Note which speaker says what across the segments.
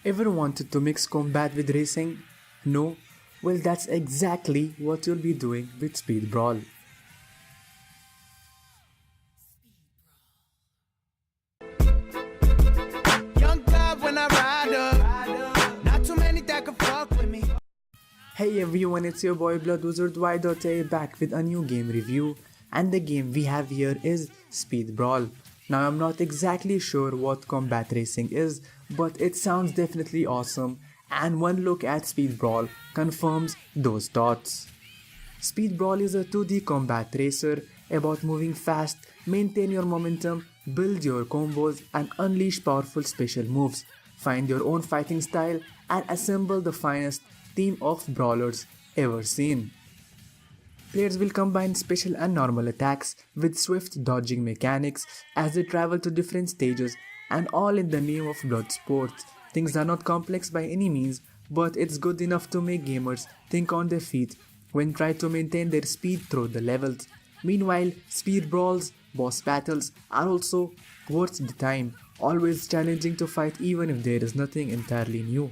Speaker 1: Ever wanted to mix combat with racing? No? Well, that's exactly what you'll be doing with Speed Brawl.
Speaker 2: Young God when I ride up, not too many that can fuck with me.
Speaker 1: Hey everyone, it's your boy Blood Wizard Y.A back with a new game review, and the game we have here is Speed Brawl. Now I'm not exactly sure what combat racing is, but it sounds definitely awesome, and one look at Speed Brawl confirms those thoughts. Speed Brawl is a 2D combat racer about moving fast, maintain your momentum, build your combos and unleash powerful special moves. Find your own fighting style and assemble the finest team of brawlers ever seen. Players will combine special and normal attacks with swift dodging mechanics as they travel to different stages, and all in the name of blood sports. Things are not complex by any means, but it's good enough to make gamers think on their feet when trying to maintain their speed through the levels. Meanwhile, speed brawls, boss battles are also worth the time, always challenging to fight even if there is nothing entirely new.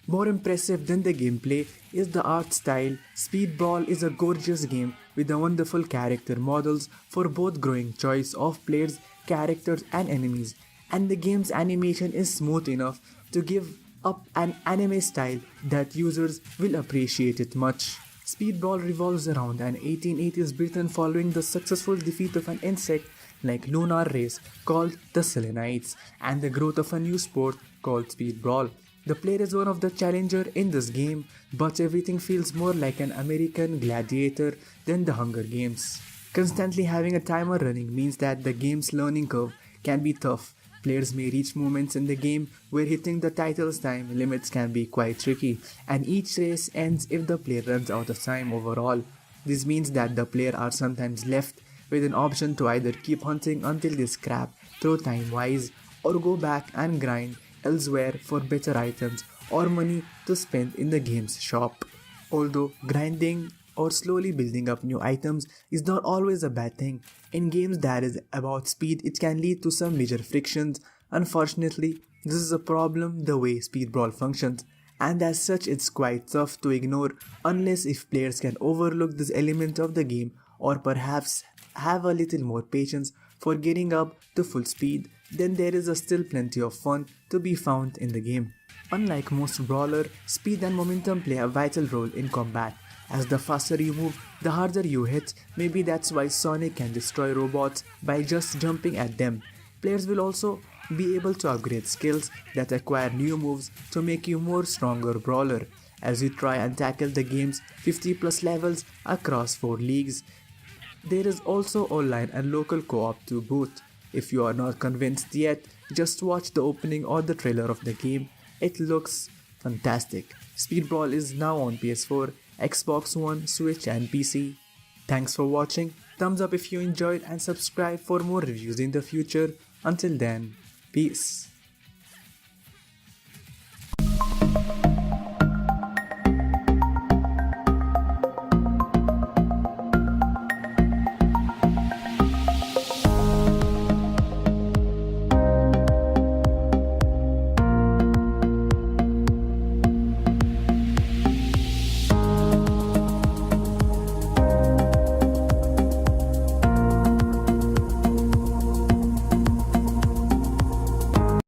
Speaker 1: More impressive than the gameplay is the art style. Speed Brawl is a gorgeous game with a wonderful character models for both growing choice of players, characters and enemies, and the game's animation is smooth enough to give up an anime style that users will appreciate it much. Speed Brawl revolves around an 1880s Britain following the successful defeat of an insect like lunar race called the Selenites and the growth of a new sport called Speed Brawl. The player is one of the challenger in this game, but everything feels more like an American gladiator than the Hunger Games. Constantly having a timer running means that the game's learning curve can be tough. Players may reach moments in the game where hitting the title's time limits can be quite tricky, and each race ends if the player runs out of time overall. This means that the player are sometimes left with an option to either keep hunting until they scrap through time-wise, or go back and grind elsewhere for better items or money to spend in the game's shop. Although grinding or slowly building up new items is not always a bad thing, in games that is about speed it can lead to some major frictions. Unfortunately, this is a problem the way Speed Brawl functions, and as such it's quite tough to ignore unless if players can overlook this element of the game or perhaps have a little more patience for getting up to full speed. Then there is still plenty of fun to be found in the game. Unlike most brawler, speed and momentum play a vital role in combat. As the faster you move, the harder you hit. Maybe that's why Sonic can destroy robots by just jumping at them. Players will also be able to upgrade skills that acquire new moves to make you more stronger brawler as you try and tackle the game's 50 plus levels across 4 leagues. There is also online and local co-op to boot. If you are not convinced yet, just watch the opening or the trailer of the game. It looks fantastic. Speed Brawl is now on PS4, Xbox One, Switch and PC. Thanks for watching. Thumbs up if you enjoyed and subscribe for more reviews in the future. Until then, peace.